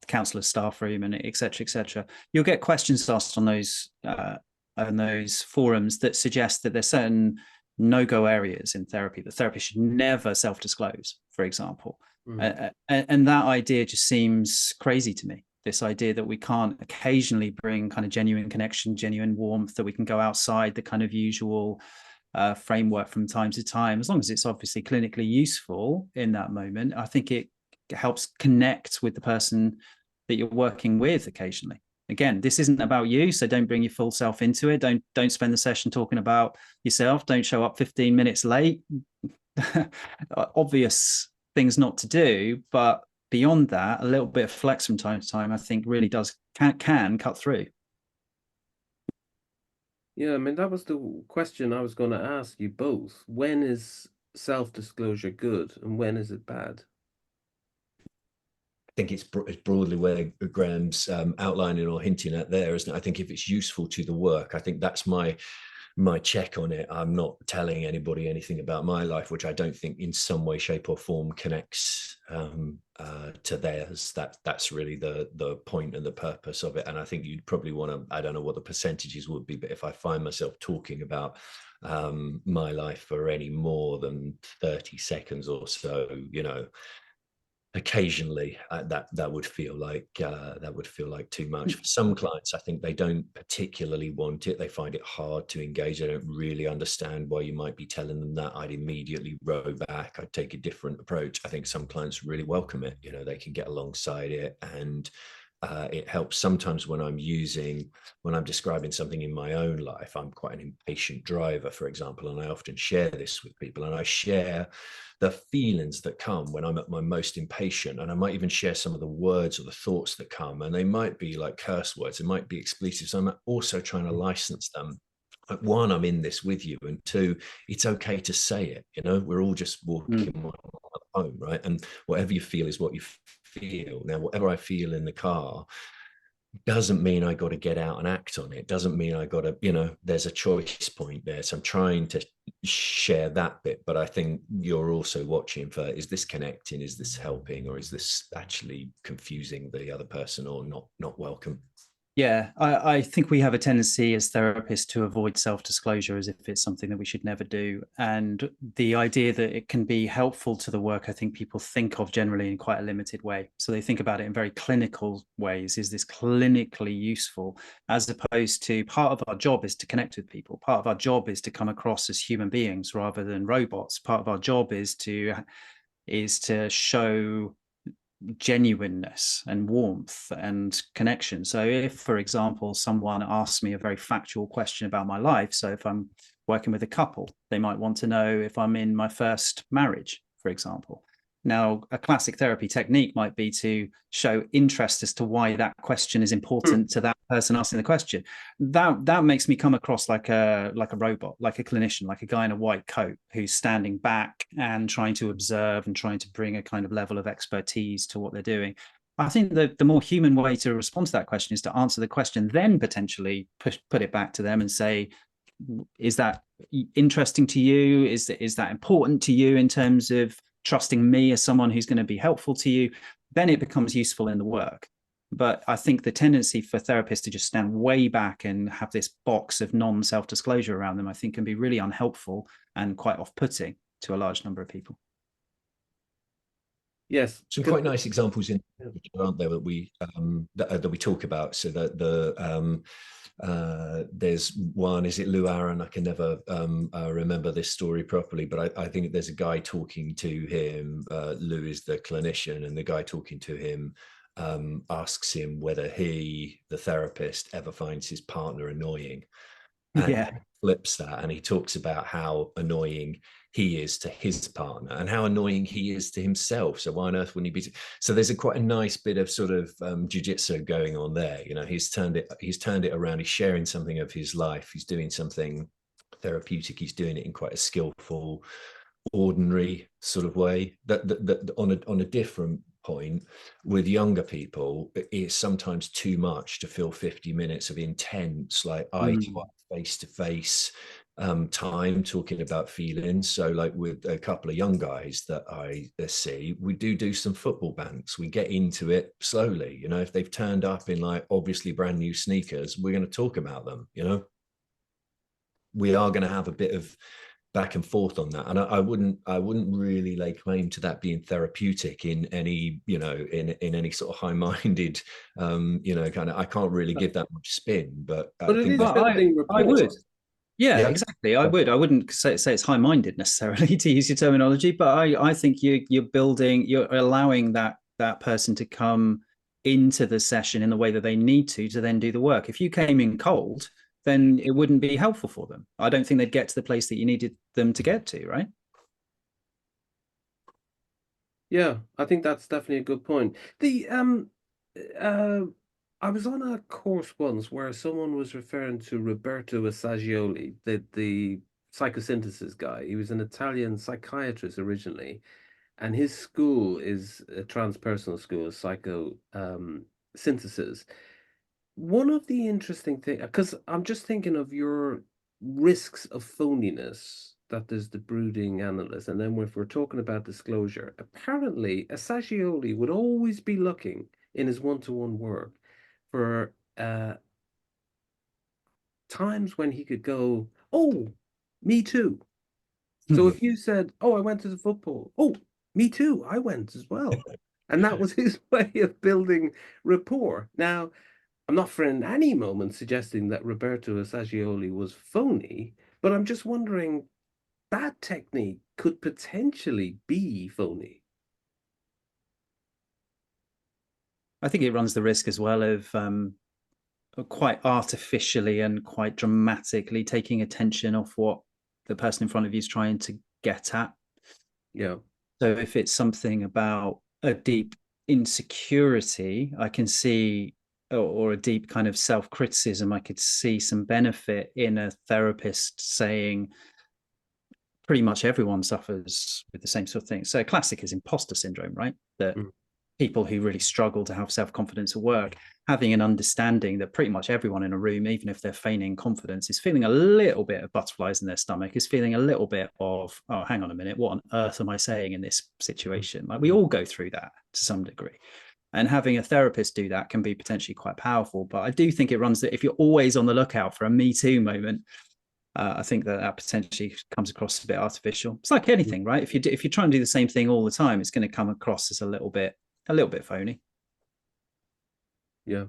the counselor staff room, and et cetera, et cetera. You'll get questions asked on those forums that suggest that there's certain no-go areas in therapy that therapists should never self-disclose, for example. And that idea just seems crazy to me. This idea that we can't occasionally bring kind of genuine connection, genuine warmth, that we can go outside the kind of usual framework from time to time, as long as it's obviously clinically useful in that moment. I think it helps connect with the person that you're working with occasionally. Again, this isn't about you, so don't bring your full self into it. Don't spend the session talking about yourself. Don't show up 15 minutes late. Obvious things not to do, but beyond that, a little bit of flex from time to time, I think, really can cut through. yeah, I mean, that was the question I was going to ask you both. When is self-disclosure good and when is it bad? I think it's broadly where Graham's outlining or hinting at there, isn't it? I think if it's useful to the work, I think that's my check on it. I'm not telling anybody anything about my life, which I don't think in some way, shape, or form connects to theirs. That's really the point and the purpose of it. And I think you'd probably want to, I don't know what the percentages would be, but if I find myself talking about my life for any more than 30 seconds or so, occasionally that would feel like too much. For some clients, I think they don't particularly want it. They find it hard to engage. They don't really understand why you might be telling them that. I'd immediately row back. I'd take a different approach. I think some clients really welcome it. They can get alongside it and It helps sometimes when I'm describing something in my own life. I'm quite an impatient driver, for example, and I often share this with people, and I share the feelings that come when I'm at my most impatient, and I might even share some of the words or the thoughts that come, and they might be like curse words, it might be expletives. So I'm also trying to license them. Like, one, I'm in this with you, and two, it's okay to say it. We're all just walking home, right? And whatever you feel is what you feel. Now, whatever I feel in the car doesn't mean I got to get out and act on it. Doesn't mean I got to, there's a choice point there. So I'm trying to share that bit, but I think you're also watching for, is this connecting? Is this helping? Or is this actually confusing the other person or not welcome? Yeah, I think we have a tendency as therapists to avoid self-disclosure as if it's something that we should never do. And the idea that it can be helpful to the work, I think people think of generally in quite a limited way. So they think about it in very clinical ways. Is this clinically useful? As opposed to, part of our job is to connect with people. Part of our job is to come across as human beings rather than robots. Part of our job is to show genuineness and warmth and connection. So if, for example, someone asks me a very factual question about my life, so if I'm working with a couple, they might want to know if I'm in my first marriage, for example. Now, a classic therapy technique might be to show interest as to why that question is important to that person asking the question. That makes me come across like a robot, like a clinician, like a guy in a white coat who's standing back and trying to observe and trying to bring a kind of level of expertise to what they're doing. I think that the more human way to respond to that question is to answer the question, then potentially put it back to them and say, is that interesting to you? Is that important to you in terms of trusting me as someone who's going to be helpful to you? Then it becomes useful in the work. But I think the tendency for therapists to just stand way back and have this box of non-self-disclosure around them, I think, can be really unhelpful and quite off-putting to a large number of people. Yes, some quite nice examples in, aren't there, that we talk about. So that there's one, is it Lou Aaron? I can never remember this story properly, but I think there's a guy talking to him. Lou is the clinician, and the guy talking to him asks him whether he, the therapist, ever finds his partner annoying. And Yeah. he flips that, and he talks about how annoying he is to his partner and how annoying he is to himself. So why on earth wouldn't he be? So there's quite a nice bit of sort of jiu-jitsu going on there. He's turned it around. He's sharing something of his life. He's doing something therapeutic. He's doing it in quite a skillful, ordinary sort of way. That on a different point, with younger people, it's sometimes too much to fill 50 minutes of intense, like eye to eye, face to face time talking about feelings. So like with a couple of young guys that I see, we do some football banks. We get into it slowly. If they've turned up in like obviously brand new sneakers, we're going to talk about them. We are going to have a bit of back and forth on that, and I wouldn't really lay claim to that being therapeutic in any in any sort of high-minded kind of. I can't really give that much spin, but I it think is building rapport. I would. Yeah, exactly. I wouldn't say it's high-minded necessarily, to use your terminology, but I think you're allowing that person to come into the session in the way that they need to then do the work. If you came in cold, then it wouldn't be helpful for them. I don't think they'd get to the place that you needed them to get to, right? Yeah, I think that's definitely a good point. I was on a course once where someone was referring to Roberto Assagioli, the psychosynthesis guy. He was an Italian psychiatrist originally, and his school is a transpersonal school of synthesis. One of the interesting things, because I'm just thinking of your risks of phoniness, that there's the brooding analyst, and then if we're talking about disclosure, apparently Assagioli would always be looking in his one-to-one work for times when he could go, "Oh, me too." So if you said, "Oh, I went to the football," "Oh, me too, I went as well," and that was his way of building rapport. Now, I'm not for in any moment suggesting that Roberto Assagioli was phony, but I'm just wondering, that technique could potentially be phony. I think it runs the risk as well of quite artificially and quite dramatically taking attention off what the person in front of you is trying to get at. Yeah. So if it's something about a deep insecurity, I can see, or a deep kind of self-criticism, I could see some benefit in a therapist saying pretty much everyone suffers with the same sort of thing. So classic is imposter syndrome, right? That people who really struggle to have self-confidence at work, having an understanding that pretty much everyone in a room, even if they're feigning confidence, is feeling a little bit of butterflies in their stomach, is feeling a little bit of, oh, hang on a minute, what on earth am I saying in this situation? Like, we all go through that to some degree. And having a therapist do that can be potentially quite powerful. But I do think it runs that if you're always on the lookout for a Me Too moment, I think that potentially comes across a bit artificial. It's like anything, right? If you try and do the same thing all the time, it's going to come across as a little bit phony. Yeah.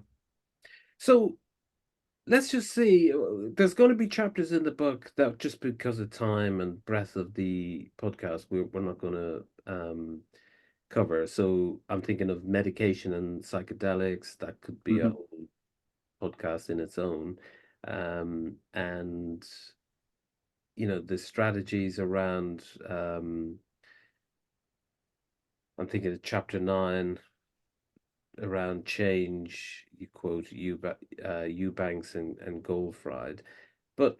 So let's just see. There's going to be chapters in the book that, just because of time and breadth of the podcast, we're not going to cover. So I'm thinking of medication and psychedelics. That could be a whole podcast in its own. And the strategies around. I'm thinking of chapter 9 around change. You quote Eubanks and Goldfried, but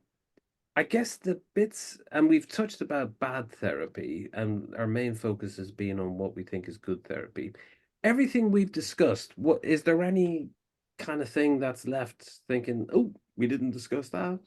I guess the bits, and we've touched about bad therapy, and our main focus has been on what we think is good therapy. Everything we've discussed, what is there any kind of thing that's left thinking, oh, we didn't discuss that?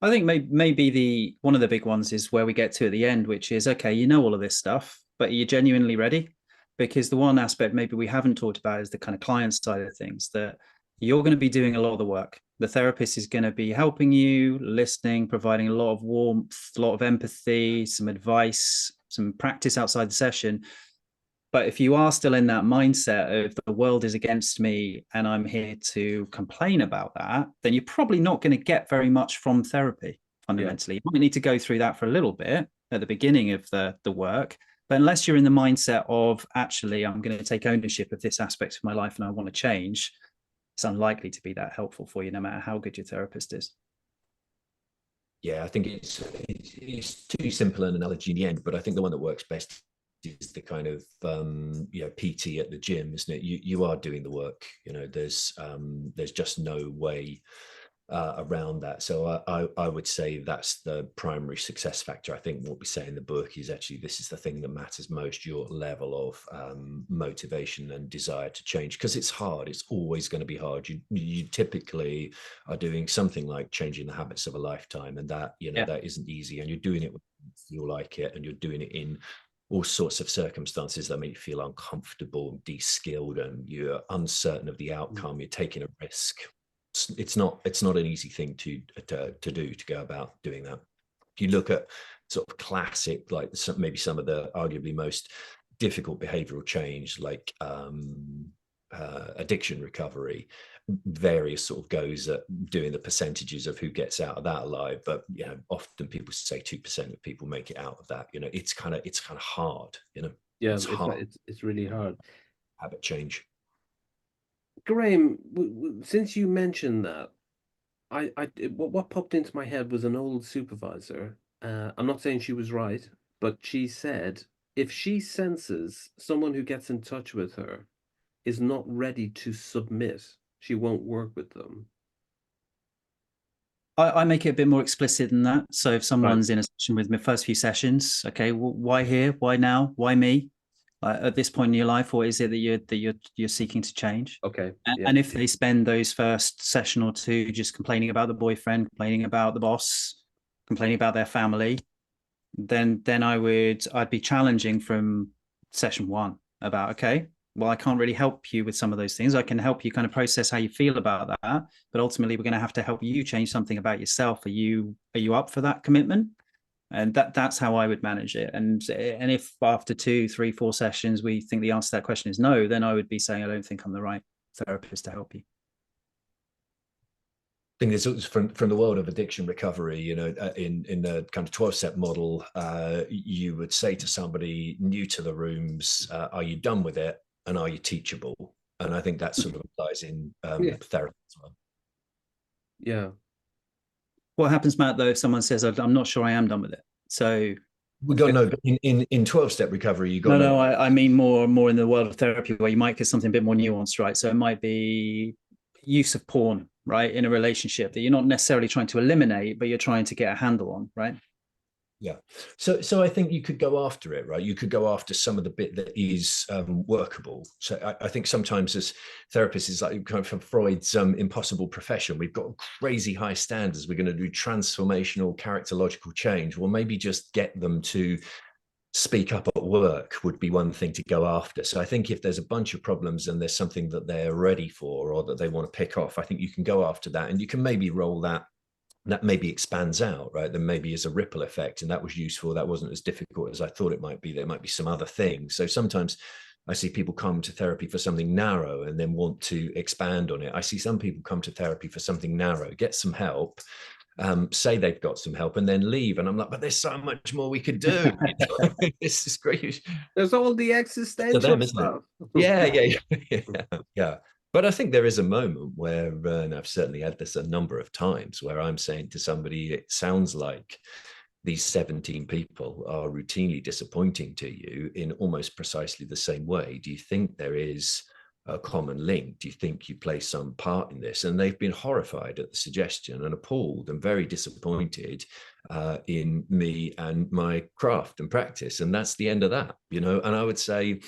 I think maybe one of the big ones is where we get to at the end, which is, okay, you know all of this stuff, but are you genuinely ready? Because the one aspect maybe we haven't talked about is the kind of client side of things, that you're going to be doing a lot of the work. The therapist is going to be helping you, listening, providing a lot of warmth, a lot of empathy, some advice, some practice outside the session. But if you are still in that mindset of the world is against me and I'm here to complain about that, then you're probably not going to get very much from therapy fundamentally. You might need to go through that for a little bit at the beginning of the work. But unless you're in the mindset of, actually, I'm going to take ownership of this aspect of my life and I want to change, it's unlikely to be that helpful for you, no matter how good your therapist is. Yeah, I think it's too simple an analogy in the end, but I think the one that works best is the kind of PT at the gym, isn't it? You are doing the work. There's just no way around that. So I would say that's the primary success factor. I think what we say in the book is actually this is the thing that matters most: your level of motivation and desire to change, because it's hard. It's always going to be hard. You typically are doing something like changing the habits of a lifetime, and that that isn't easy, and you're doing it when you feel like it, and you're doing it in all sorts of circumstances that make you feel uncomfortable, de-skilled, and you're uncertain of the outcome. You're taking a risk. It's not an easy thing to do, to go about doing that. If you look at sort of classic, like maybe some of the arguably most difficult behavioral change, like addiction recovery, various sort of goes at doing the percentages of who gets out of that alive, but often people say 2% of people make it out of that. It's kind of hard. It's hard. It's really hard. Habit change. Graham, since you mentioned that, what popped into my head was an old supervisor. I'm not saying she was right, but she said if she senses someone who gets in touch with her is not ready to submit, she won't work with them. I make it a bit more explicit than that. So if someone's in a session with me, first few sessions, okay, well, why here? Why now? Why me? At this point in your life, what is it that you're seeking to change? Okay. And if they spend those first session or two just complaining about the boyfriend, complaining about the boss, complaining about their family, then I'd be challenging from session 1 about, okay, well, I can't really help you with some of those things. I can help you kind of process how you feel about that, but ultimately we're going to have to help you change something about yourself. Are you up for that commitment? And that's how I would manage it. And if after 2, 3, 4 sessions we think the answer to that question is no, then I would be saying I don't think I'm the right therapist to help you. I think this from the world of addiction recovery, in the kind of 12-step model, you would say to somebody new to the rooms, are you done with it? And are you teachable? And I think that sort of applies in Yeah. therapy as well. Yeah. What happens, Matt, though, if someone says, I'm not sure I am done with it? So We got no, but in 12-step recovery, you got no, I mean more in the world of therapy, where you might get something a bit more nuanced, right? So it might be use of porn, right, in a relationship that you're not necessarily trying to eliminate, but you're trying to get a handle on, right? Yeah. So I think you could go after it, right? You could go after some of the bit that is workable. So I think sometimes as therapists, it's like kind of from Freud's impossible profession. We've got crazy high standards. We're going to do transformational characterological change. Well, maybe just get them to speak up at work would be one thing to go after. So I think if there's a bunch of problems and there's something that they're ready for or that they want to pick off, I think you can go after that, and you can maybe roll that maybe expands out, right? Then maybe is a ripple effect, and that was useful. That wasn't as difficult as I thought it might be. There might be some other things. So sometimes I see people come to therapy for something narrow and then want to expand on it. I see some people come to therapy for something narrow, get some help, say they've got some help, and then leave. And I'm like, but there's so much more we could do. This is great. There's all the existential them, isn't stuff. Yeah. But I think there is a moment where, and I've certainly had this a number of times, where I'm saying to somebody, it sounds like these 17 people are routinely disappointing to you in almost precisely the same way. Do you think there is a common link? Do you think you play some part in this? And they've been horrified at the suggestion and appalled and very disappointed in me and my craft and practice. And that's the end of that, And I would say,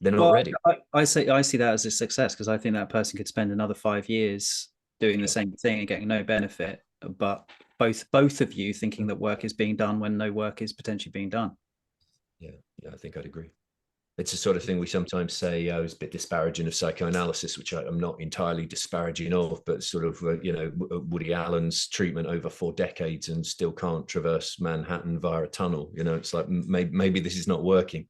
they're not ready. I see that as a success, because I think that person could spend another 5 years doing the same thing and getting no benefit, but both of you thinking that work is being done when no work is potentially being done. Yeah, I think I'd agree. It's the sort of thing we sometimes say, I was a bit disparaging of psychoanalysis, which I'm not entirely disparaging of, but sort of, Woody Allen's treatment over 4 decades and still can't traverse Manhattan via a tunnel. It's like, maybe this is not working.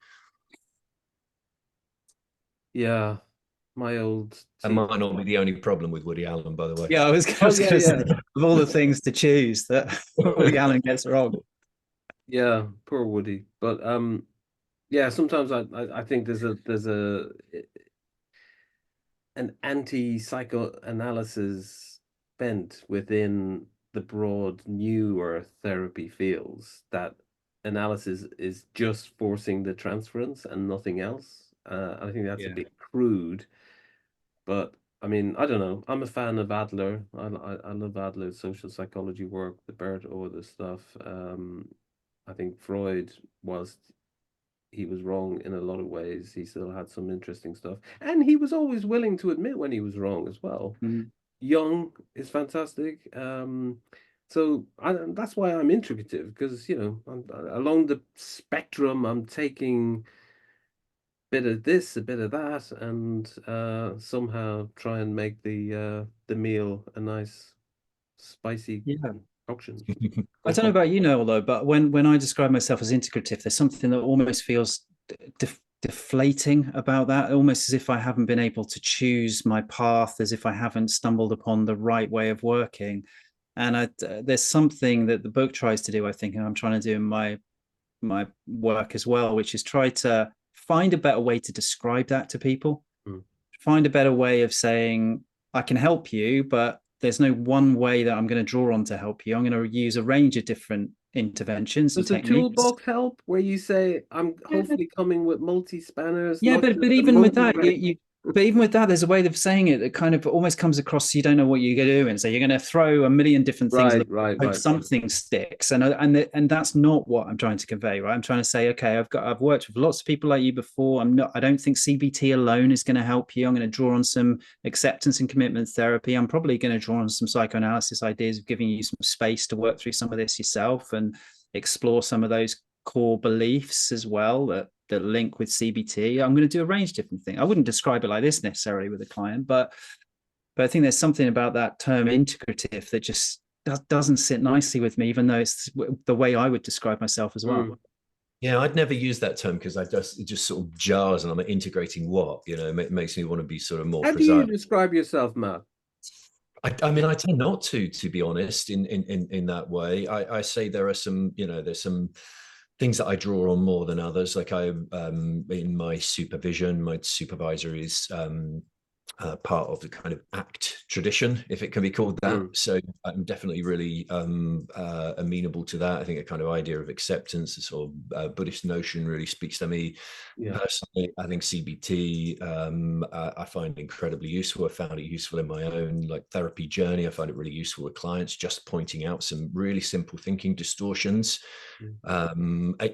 Yeah, my old. That might not be the only problem with Woody Allen, by the way. Yeah, I was going to say, of all the things to choose, that Woody Allen gets wrong. Yeah, poor Woody. But yeah, sometimes I think there's an anti-psychoanalysis bent within the broad newer therapy fields, that analysis is just forcing the transference and nothing else. I think that's a bit crude, but I mean, I don't know. I'm a fan of Adler. I love Adler's social psychology work, the Bert Order stuff. I think Freud he was wrong in a lot of ways. He still had some interesting stuff, and he was always willing to admit when he was wrong as well. Jung is fantastic. So that's why I'm integrative, because along the spectrum, I'm taking a bit of this, a bit of that, and somehow try and make the meal a nice spicy option. I don't know about you, Noel, though, but when I describe myself as integrative, there's something that almost feels deflating about that, almost as if I haven't been able to choose my path, as if I haven't stumbled upon the right way of working. And there's something that the book tries to do, I think, and I'm trying to do in my work as well, which is try to find a better way to describe that to people. Find a better way of saying, I can help you, but there's no one way that I'm going to draw on to help you. I'm going to use a range of different interventions. Does the toolbox help, where you say, I'm hopefully coming with multi-spanners? Yeah, but even with that, even with that, there's a way of saying it that kind of almost comes across, so you don't know what you're going to do, and so you're going to throw a million different things, hope something sticks, and that's not what I'm trying to convey, right? I'm trying to say, okay, I've worked with lots of people like you before. I don't think CBT alone is going to help you. I'm going to draw on some acceptance and commitment therapy. I'm probably going to draw on some psychoanalysis ideas of giving you some space to work through some of this yourself and explore some of those core beliefs as well that link with CBT. I'm going to do a range of different things. I wouldn't describe it like this necessarily with a client, but I think there's something about that term integrative that just doesn't sit nicely with me, even though it's the way I would describe myself as well. Yeah, I'd never use that term, because it just sort of jars, and I'm integrating what, it makes me want to be sort of more precise. How do you describe yourself, Matt? I mean, I tend not to be honest, in that way. I say there are some, there's things that I draw on more than others. Like in my supervision, my supervisor is part of the kind of ACT tradition, if it can be called that. So I'm definitely really amenable to that. I think a kind of idea of acceptance, this sort of Buddhist notion, really speaks to me personally. I think CBT I find incredibly useful. I found it useful in my own like therapy journey. I find it really useful with clients, just pointing out some really simple thinking distortions.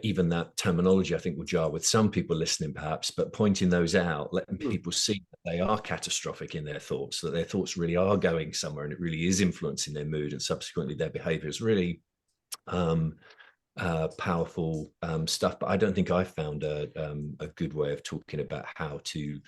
Even that terminology I think will jar with some people listening perhaps, but pointing those out, letting people see that they are catastrophic in their thoughts, that their thoughts really are going somewhere and it really is influencing their mood and subsequently their behavior, is really powerful stuff. But I don't think I found a good way of talking about how to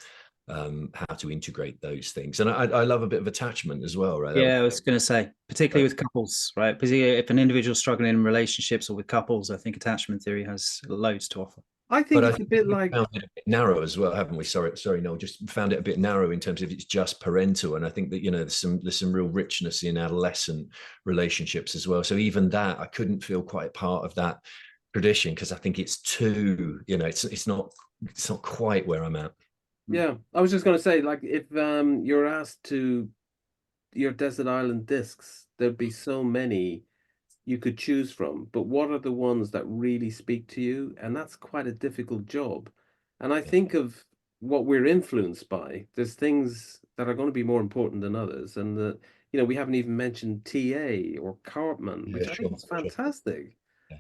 integrate those things. And I love a bit of attachment as well, right? Yeah, I was going to say, particularly with couples, right? Because if an individual's struggling in relationships or with couples, I think attachment theory has loads to offer. I think it's a bit like, found it a bit narrow as well, haven't we? Sorry, no, just found it a bit narrow in terms of it's just parental, and I think that there's some real richness in adolescent relationships as well. So even that, I couldn't feel quite part of that tradition because I think it's too, it's not quite where I'm at. Yeah, I was just going to say, like, if you're asked to your desert island discs, there'd be so many you could choose from, but what are the ones that really speak to you? And that's quite a difficult job. And I think of what we're influenced by. There's things that are going to be more important than others, and that we haven't even mentioned TA or Cartman, which I think is fantastic.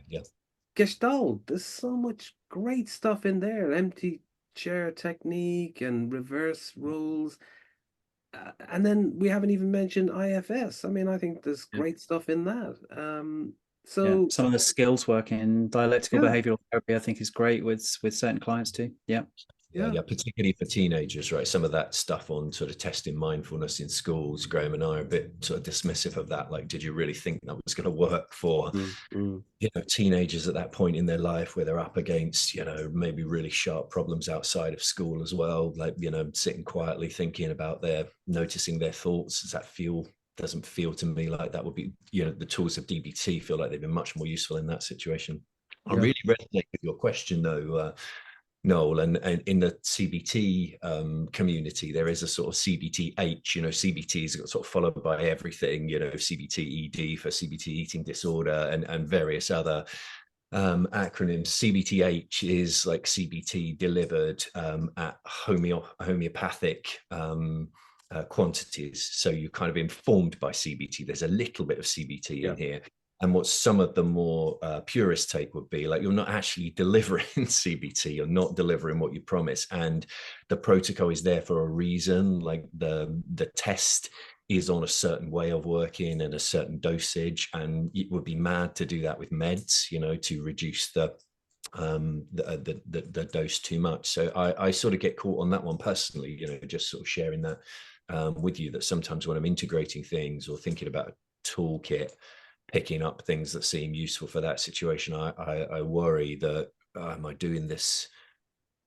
Yeah. Gestalt, there's so much great stuff in there. Empty chair technique and reverse roles. And then we haven't even mentioned IFS. I mean, I think there's great stuff in that. So some of the skills work in dialectical behavioral therapy, I think, is great with certain clients too. Yeah, particularly for teenagers, right? Some of that stuff on sort of testing mindfulness in schools, Graham and I are a bit sort of dismissive of that. Like, did you really think that was going to work for teenagers at that point in their life where they're up against maybe really sharp problems outside of school as well, like sitting quietly thinking about noticing their thoughts? Doesn't feel to me like that would be, the tools of DBT feel like they've been much more useful in that situation. I really resonate with your question though, Noel, and in the CBT community, there is a sort of CBTH, CBT is sort of followed by everything, CBT ED for CBT eating disorder and various other acronyms. CBTH is like CBT delivered at homeopathic quantities. So you're kind of informed by CBT. There's a little bit of CBT in here. And what some of the more purist take would be like, you're not actually delivering CBT, you're not delivering what you promise. And the protocol is there for a reason. Like the test is on a certain way of working and a certain dosage. And it would be mad to do that with meds, to reduce the dose too much. So I sort of get caught on that one personally, just sort of sharing that with you, that sometimes when I'm integrating things or thinking about a toolkit, picking up things that seem useful for that situation, I worry that am I doing this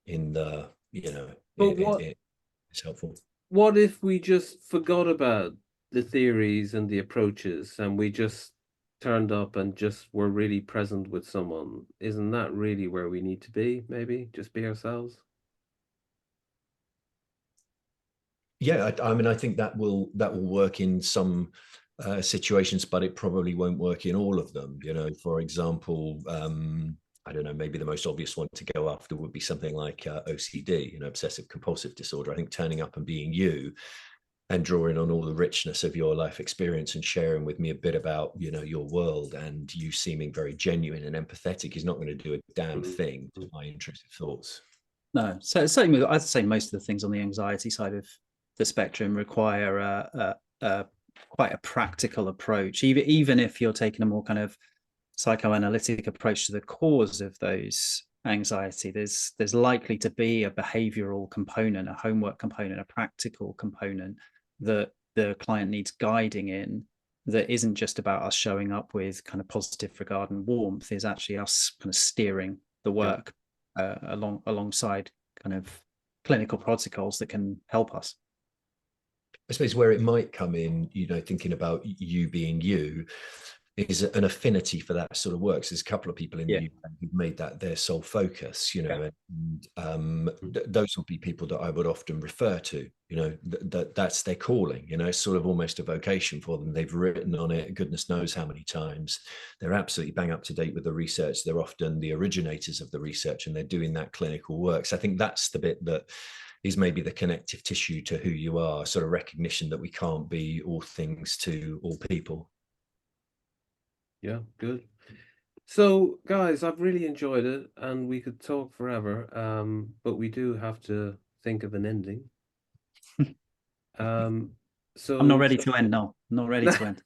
in the it's helpful. What if we just forgot about the theories and the approaches and we just turned up and just were really present with someone? Isn't that really where we need to be? Maybe just be ourselves. Yeah, I mean, I think that will work in some situations, but it probably won't work in all of them. For example, I don't know, maybe the most obvious one to go after would be something like OCD, obsessive compulsive disorder. I think turning up and being you and drawing on all the richness of your life experience and sharing with me a bit about, your world, and you seeming very genuine and empathetic is not going to do a damn thing to my intrusive thoughts. No, so certainly I'd say most of the things on the anxiety side of the spectrum require quite a practical approach, even if you're taking a more kind of psychoanalytic approach to the cause of those anxiety. There's likely to be a behavioral component, a homework component, a practical component that the client needs guiding in, that isn't just about us showing up with kind of positive regard and warmth, is actually us kind of steering the work alongside kind of clinical protocols that can help us. I suppose where it might come in, thinking about you being you, is an affinity for that sort of work. So there's a couple of people in the Yeah. UK who've made that their sole focus, you know, and those will be people that I would often refer to, you know, that's their calling, you know, it's sort of almost a vocation for them. They've written on it, goodness knows how many times. They're absolutely bang up to date with the research. They're often the originators of the research and they're doing that clinical work. So I think that's the bit that is maybe the connective tissue to who you are, sort of recognition that we can't be all things to all people. Yeah, good. So, guys, I've really enjoyed it, and we could talk forever, but we do have to think of an ending. So I'm not ready to end. No, I'm not ready to end.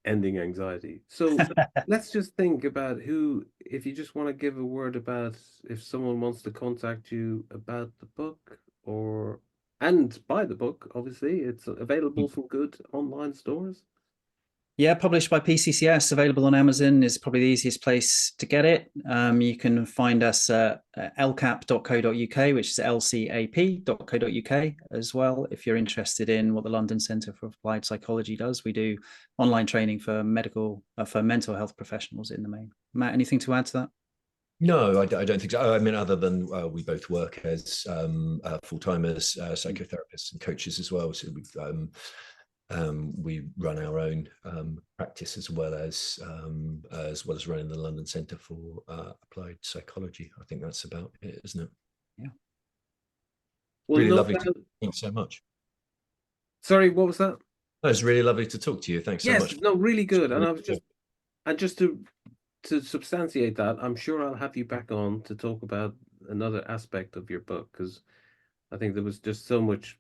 ending anxiety. So let's just think about who, if you just want to give a word about if someone wants to contact you about the book and buy the book, obviously, it's available from good online stores. Yeah, published by PCCS, available on Amazon is probably the easiest place to get it. You can find us at lcap.co.uk, which is lcap.co.uk as well. If you're interested in what the London Centre for Applied Psychology does, we do online training for mental health professionals in the main. Matt, anything to add to that? No, I don't think so. I mean, other than we both work as full-timers, psychotherapists and coaches as well. So we run our own practice as well as running the London Centre for Applied Psychology. I think that's about it, isn't it? Yeah. Well, Really no, lovely. Thanks so much. sorry, what was that? It was really lovely to talk to you. Thanks so Yes, much. no, really good. And I was just to substantiate that, I'm sure I'll have you back on to talk about another aspect of your book, because I think there was just so much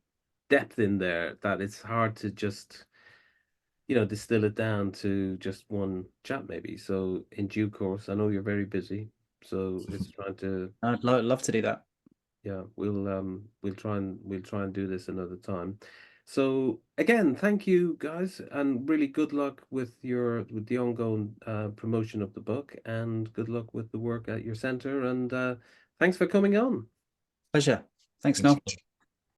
depth in there that it's hard to just, distill it down to just one chat maybe. So in due course, I know you're very busy, so it's trying to, I'd love to do that. yeah, we'll try and do this another time. So again, thank you guys, and really good luck with the ongoing promotion of the book, and good luck with the work at your center, and thanks for coming on. Pleasure. Thanks, Noel.